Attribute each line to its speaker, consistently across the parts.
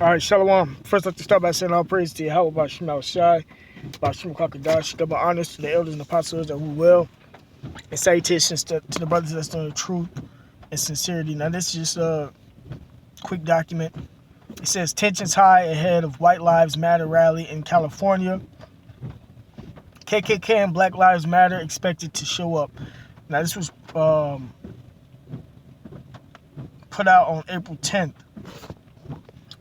Speaker 1: All right, Shalom. First, let's start by saying all praise to Yahweh, about Shema Shai, about Shema Kakadash, double honors to the elders and apostles that who will, and salutations to the brothers that's doing the truth and sincerity. Now, this is just a quick document. It says tensions high ahead of White Lives Matter rally in California. KKK and Black Lives Matter expected to show up. Now, this was put out on April 10th,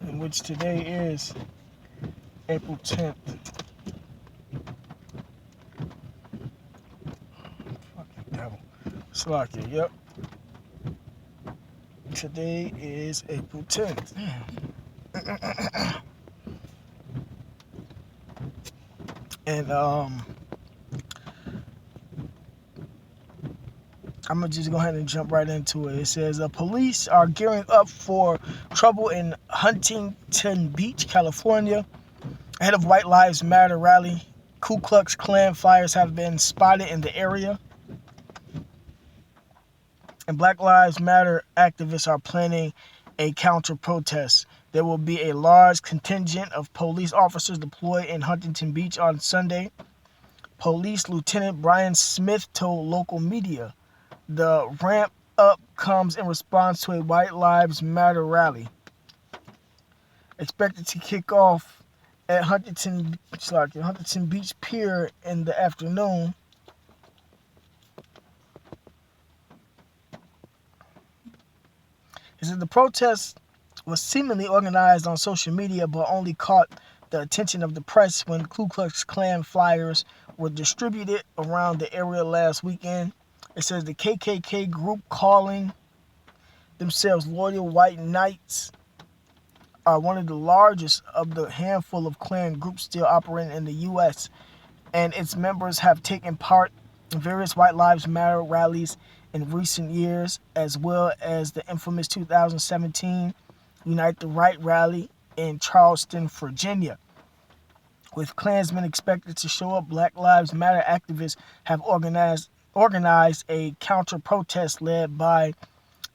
Speaker 1: in which today is April 10th. Fucking devil. Slovakia, yep. Today is April 10th. And I'm gonna just go ahead and jump right into it. It says police are gearing up for trouble in Huntington Beach, California, ahead of White Lives Matter rally. Ku Klux Klan flyers have been spotted in the area, and Black Lives Matter activists are planning a counter-protest. There will be a large contingent of police officers deployed in Huntington Beach on Sunday. Police Lieutenant Brian Smith told local media. The ramp up comes in response to a White Lives Matter rally expected to kick off at Huntington Beach Pier in the afternoon. He said the protest was seemingly organized on social media but only caught the attention of the press when Ku Klux Klan flyers were distributed around the area last weekend. It says the KKK group, calling themselves Loyal White Knights, are one of the largest of the handful of Klan groups still operating in the U.S., and its members have taken part in various White Lives Matter rallies in recent years, as well as the infamous 2017 Unite the Right rally in Charleston, Virginia. With Klansmen expected to show up, Black Lives Matter activists have organized a counter-protest led by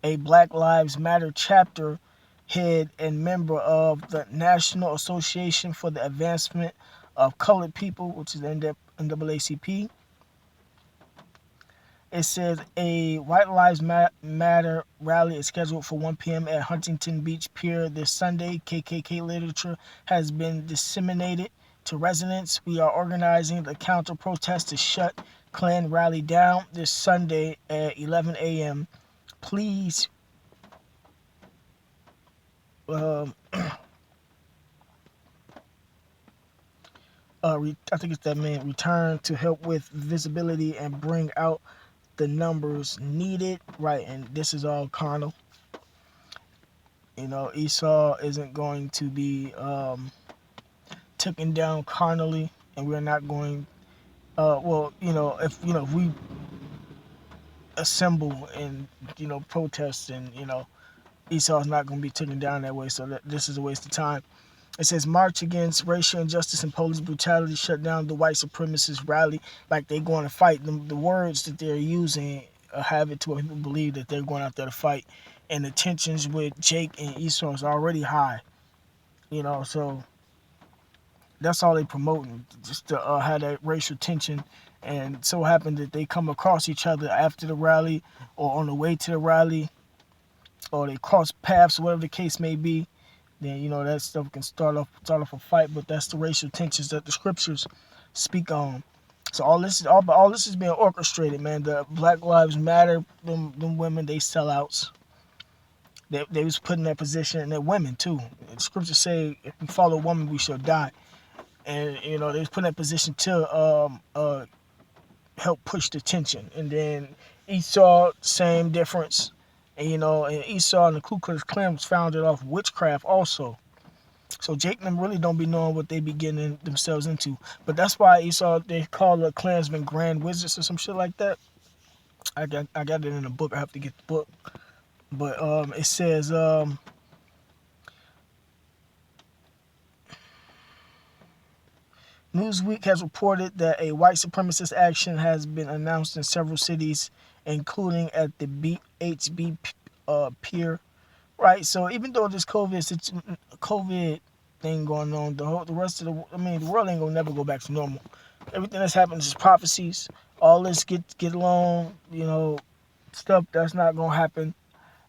Speaker 1: a Black Lives Matter chapter head and member of the National Association for the Advancement of Colored People, which is the NAACP. It says a White Lives Matter rally is scheduled for 1 p.m. at Huntington Beach Pier this Sunday. KKK literature has been disseminated to residents. We are organizing the counter-protest to shut Klan rally down this Sunday at 11 a.m. Please I think it's that man, return to help with visibility and bring out the numbers needed. Right, and this is all carnal. Esau isn't going to be taken down carnally, and we're not going. If we assemble and protest, and Esau's not going to be taken down that way. So this is a waste of time. It says march against racial injustice and police brutality, shut down the white supremacist rally, like they're going to fight. The words that they're using have it to where people believe that they're going out there to fight, and the tensions with Jake and Esau is already high. So that's all they promoting, just to have that racial tension. And so happened that they come across each other after the rally or on the way to the rally, or they cross paths, whatever the case may be. Then that stuff can start off a fight. But that's the racial tensions that the scriptures speak on. So all this is being orchestrated, man. The Black Lives Matter, them women, they sellouts. They was put in that position, and they're women too. The scriptures say if we follow a woman, we shall die. And they was put in that position to help push the tension. And then Esau, same difference. And and Esau and the Ku Klux Klan was founded off witchcraft also. So Jake and them really don't be knowing what they be getting themselves into. But that's why Esau, they call the Klansmen grand wizards or some shit like that. I got it in a book. I have to get the book. But it says Newsweek has reported that a white supremacist action has been announced in several cities, including at the BHB Pier right? So even though this COVID thing going on, the rest of the world ain't gonna never go back to normal. Everything that's happened is prophecies. All this get along, stuff that's not gonna happen.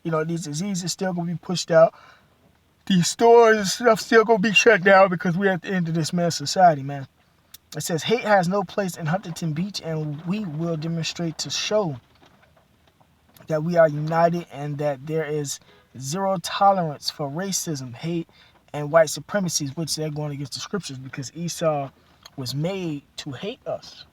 Speaker 1: These diseases still gonna be pushed out. These stores and stuff still gonna be shut down because we're at the end of this mass society, man. It says hate has no place in Huntington Beach, and we will demonstrate to show that we are united and that there is zero tolerance for racism, hate, and white supremacy, which they're going against the scriptures because Esau was made to hate us.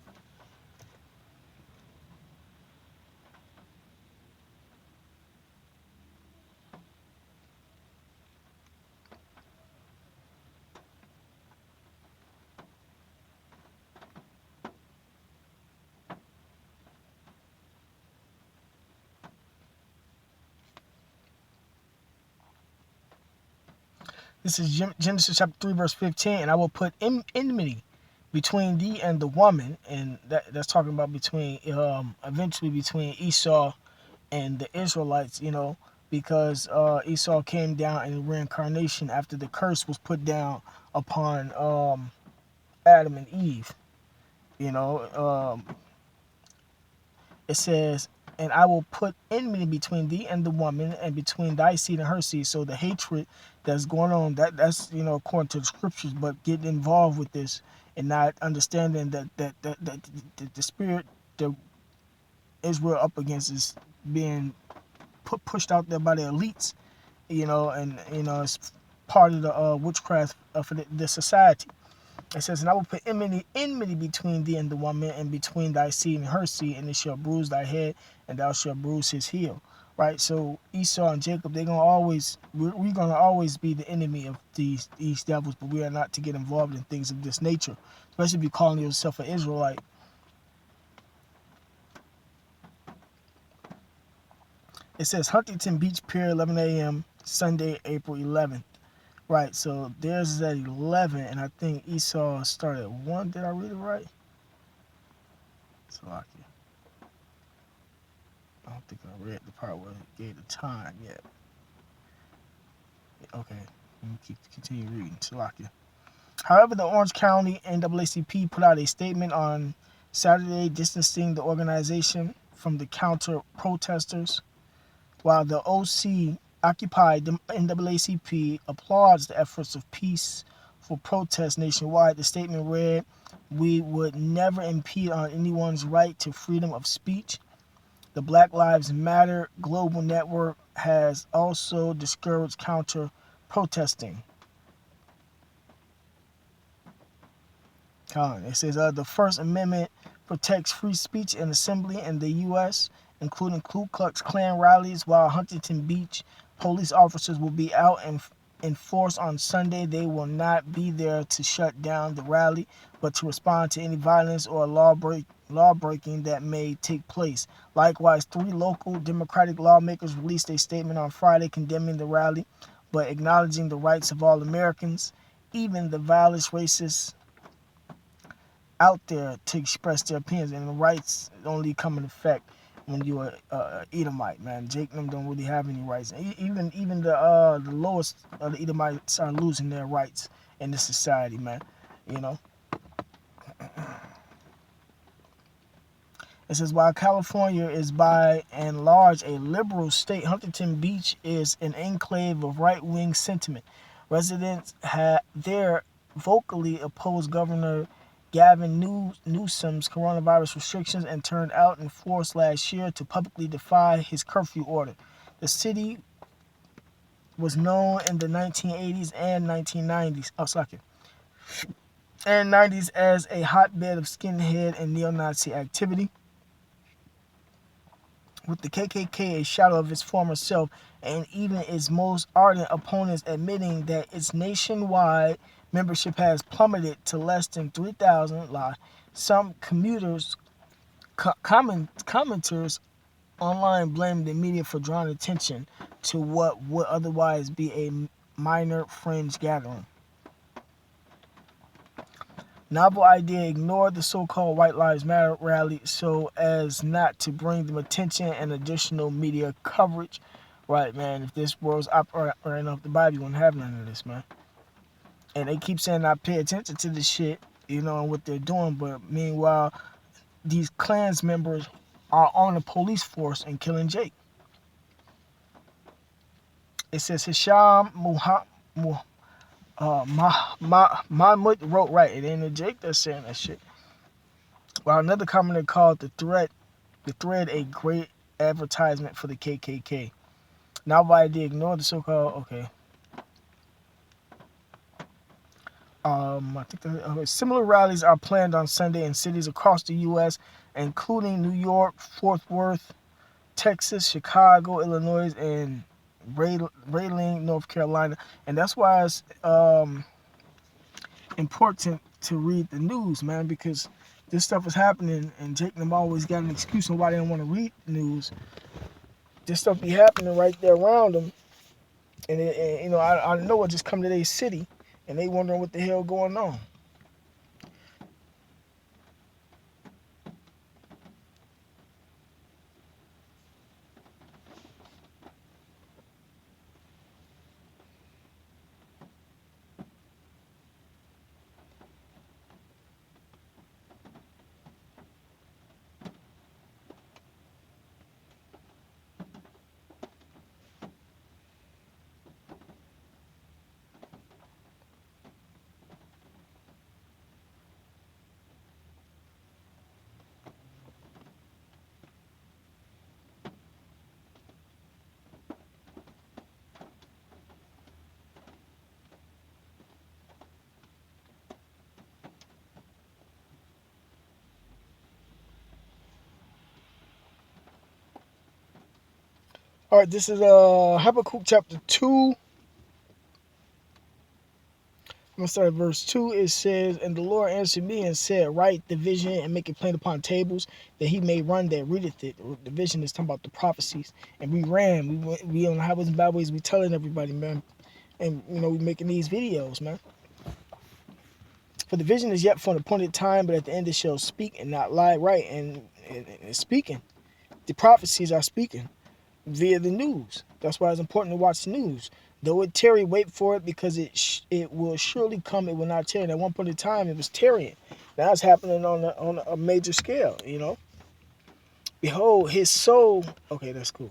Speaker 1: This is Genesis chapter 3, verse 15. And I will put enmity between thee and the woman. And that's talking about eventually between Esau and the Israelites, because Esau came down in reincarnation after the curse was put down upon Adam and Eve. It says, and I will put enmity between thee and the woman, and between thy seed and her seed. So the hatred that's going on, that's according to the scriptures, but getting involved with this and not understanding that the spirit that Israel up against is being pushed out there by the elites, and it's part of the witchcraft for the society. It says, and I will put enmity between thee and the woman, and between thy seed and her seed, and it shall bruise thy head, and thou shalt bruise his heel. Right? So Esau and Jacob, we're gonna always be the enemy of these devils, but we are not to get involved in things of this nature, especially if you're calling yourself an Israelite. It says Huntington Beach Pier, 11 a.m. Sunday, April 11th. Right, so theirs is at 11, and I think Esau started at 1. Did I read it right? Salaki. I don't think I read the part where it gave the time yet. Okay, let me continue reading. Salaki. However, the Orange County NAACP put out a statement on Saturday distancing the organization from the counter-protesters, while the OC occupied the NAACP applauds the efforts of peaceful protests nationwide. The statement read, "We would never impede on anyone's right to freedom of speech." The Black Lives Matter global network has also discouraged counter-protesting. It says the First Amendment protects free speech and assembly in the U.S., including Ku Klux Klan rallies, while Huntington Beach police officers will be out in force on Sunday. They will not be there to shut down the rally, but to respond to any violence or law breaking that may take place. Likewise, 3 local Democratic lawmakers released a statement on Friday condemning the rally, but acknowledging the rights of all Americans, even the vilest racists out there, to express their opinions, and the rights only come in effect when you're Edomite, man. Jacob don't really have any rights. Even the lowest of the Edomites are losing their rights in this society, man. It says, while California is by and large a liberal state, Huntington Beach is an enclave of right-wing sentiment. Residents there vocally opposed Governor Gavin Newsom's coronavirus restrictions and turned out in force last year to publicly defy his curfew order. The city was known in the 1980s and 1990s. And 90s as a hotbed of skinhead and neo-Nazi activity, with the KKK a shadow of its former self, and even its most ardent opponents admitting that its nationwide membership has plummeted to less than 3,000. Some commenters online blame the media for drawing attention to what would otherwise be a minor fringe gathering. Novel idea: ignore the so-called White Lives Matter rally so as not to bring them attention and additional media coverage. Right, man. If this world's operating off the Bible, you wouldn't have none of this, man. And they keep saying I pay attention to this shit, and what they're doing. But meanwhile, these Klans members are on the police force and killing Jake. It says Hisham Mahmud wrote right. It ain't a Jake that's saying that shit. While another commenter called the thread a great advertisement for the KKK. Now why they ignore the so-called I think similar rallies are planned on Sunday in cities across the U.S., including New York, Fort Worth, Texas, Chicago, Illinois, and Rayling, North Carolina. And that's why it's important to read the news, man, because this stuff is happening, and Jake and them always got an excuse on why they don't want to read the news. This stuff be happening right there around them, and I know it just come to their city, and they wondering what the hell going on. All right, this is Habakkuk chapter 2. I'm going to start at verse 2. It says, And the Lord answered me and said, Write the vision and make it plain upon tables, that he may run that readeth it. The vision is talking about the prophecies. And we ran. We on the highways and byways. We telling everybody, man. And, we making these videos, man. For the vision is yet for an appointed time, but at the end it shall speak and not lie. Right, and speaking. The prophecies are speaking via the news. That's why it's important to watch the news. Though it tarry, wait for it, because it will surely come. It will not tarry. And at one point in time, it was tarrying. Now it's happening on a major scale. Behold, his soul. Okay, that's cool.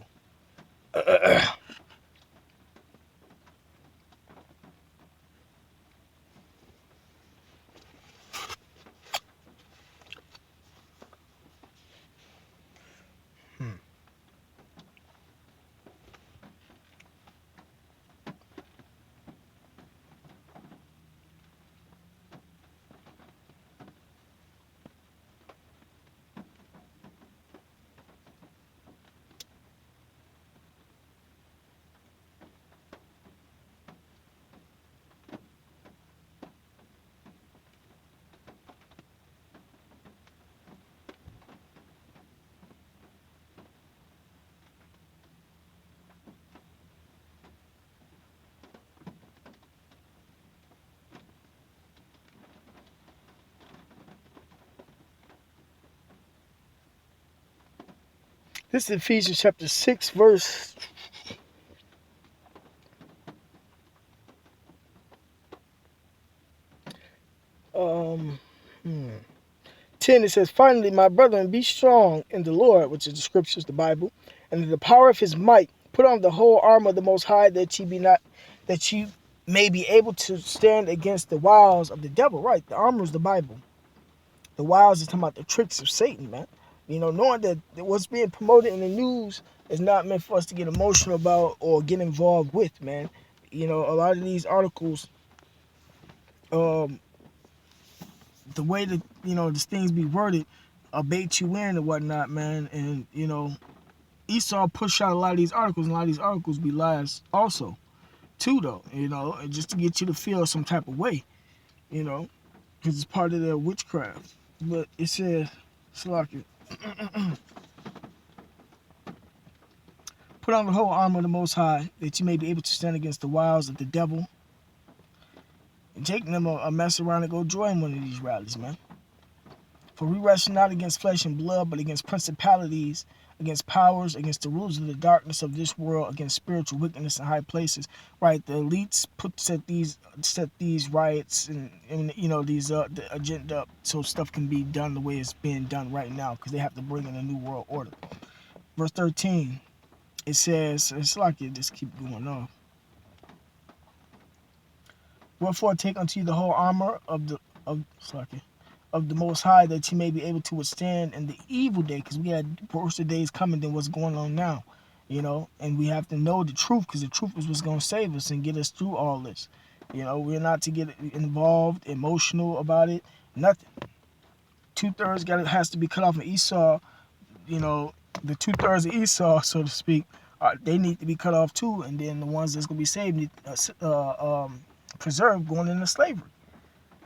Speaker 1: 'This is Ephesians chapter 6, verse 10. It says, Finally, my brethren, be strong in the Lord, which is the scriptures, the Bible, and in the power of his might. Put on the whole armor of the Most High, that you may be able to stand against the wiles of the devil. Right, the armor is the Bible. The wiles is talking about the tricks of Satan, man. Knowing that what's being promoted in the news is not meant for us to get emotional about or get involved with, man. A lot of these articles, the way that these things be worded, bait you in and whatnot, man. And Esau push out a lot of these articles, and a lot of these articles be lies also, too, though. Just to get you to feel some type of way, because it's part of their witchcraft. But it says, Salaki, put on the whole armor of the Most High, that you may be able to stand against the wiles of the devil. And Jake and them will mess around and go join one of these rallies, man. For we wrestle not against flesh and blood, but against principalities, against powers, against the rulers of the darkness of this world, against spiritual wickedness in high places. Right, the elites set these riots and these the agenda up so stuff can be done the way it's being done right now because they have to bring in a new world order. Verse 13, it says, it's like it just keep going on. Wherefore take unto you the whole armor of the Most High, that you may be able to withstand in the evil day, because we had worse days coming than what's going on now, and we have to know the truth, because the truth is what's going to save us and get us through all this. We're not to get involved, emotional about it, nothing. 2/3 has to be cut off of Esau. The 2/3 of Esau, so to speak, they need to be cut off too, and then the ones that's going to be saved need preserved going into slavery.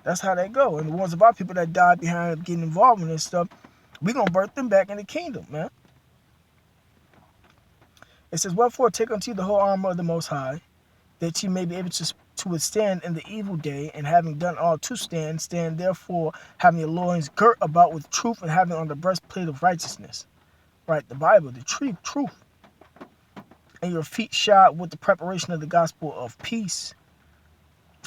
Speaker 1: That's how they go. And the ones of our people that died behind getting involved in this stuff, we're going to birth them back in the kingdom, man. It says, wherefore take unto you the whole armor of the Most High, that ye may be able to withstand in the evil day, and having done all to stand, stand therefore, having your loins girt about with truth, and having on the breastplate of righteousness. Right, the Bible, the truth. And your feet shod with the preparation of the gospel of peace.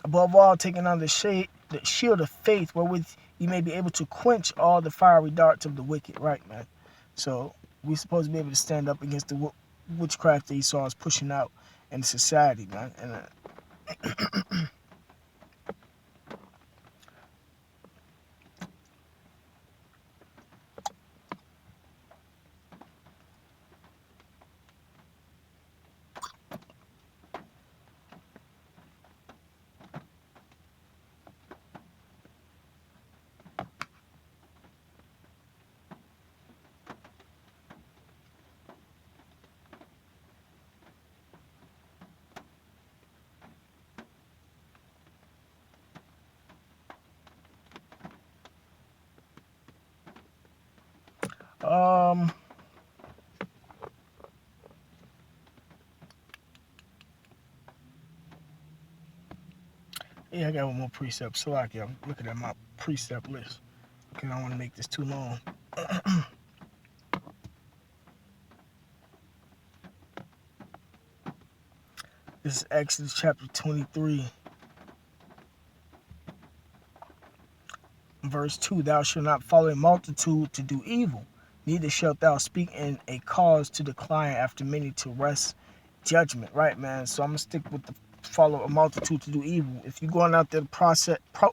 Speaker 1: Above all, taking on the shield of faith, wherewith you may be able to quench all the fiery darts of the wicked. Right, man. So we're supposed to be able to stand up against the witchcraft that Esau is pushing out in society, man. And yeah, I got one more precept. So I'm looking at my precept list because I don't want to make this too long. This is Exodus chapter 23, verse 2. Thou shalt not follow a multitude to do evil, neither shalt thou speak in a cause to decline after many to wrest judgment. Right, man? So I'm going to stick with the follow a multitude to do evil. If you're going out there to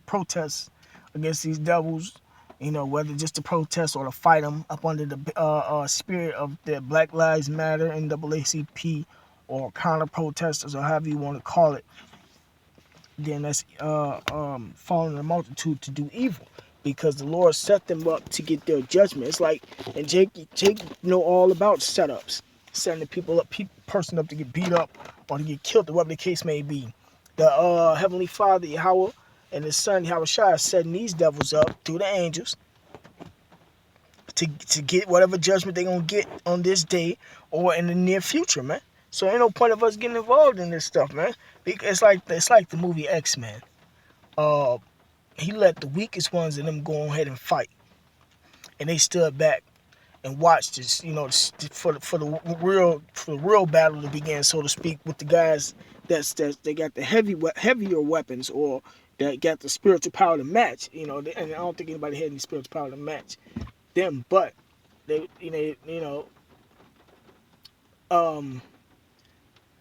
Speaker 1: protest against these devils, whether just to protest or to fight them up under the spirit of the Black Lives Matter, NAACP, or counter protesters, or however you want to call it, then that's following the multitude to do evil, because the Lord set them up to get their judgment. It's like, and Jake know all about setups, setting the person up to get beat up or to get killed, or whatever the case may be. The Heavenly Father, Yahweh, and His Son, Yahweh Shai, is setting these devils up through the angels to get whatever judgment they're going to get on this day or in the near future, man. So ain't no point of us getting involved in this stuff, man. It's like the movie X-Men. He let the weakest ones of them go ahead and fight, and they stood back and watched this, for the real battle to begin, so to speak, with the guys they got the heavier weapons, or that got the spiritual power to match. And I don't think anybody had any spiritual power to match them, but they,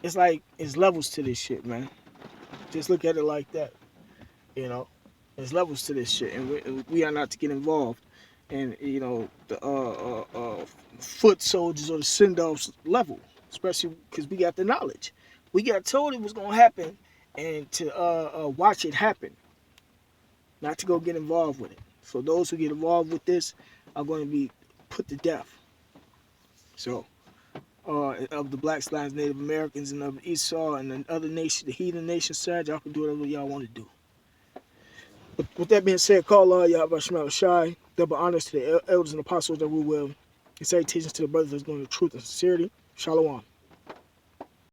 Speaker 1: it's like it's levels to this shit, man. Just look at it like that. There's levels to this shit, and we are not to get involved. And the foot soldiers or the send-offs level, especially because we got the knowledge. We got told it was gonna happen, and to watch it happen, not to go get involved with it. So those who get involved with this are going to be put to death. So of the Blacks, Lions, Native Americans, and of Esau and the other nation, the heathen nation side, y'all can do whatever y'all want to do. But with that being said, call all y'all about Shema Shai. Double honors to the elders and apostles that rule well. And salutations to the brothers that's going to truth and sincerity. Shalom.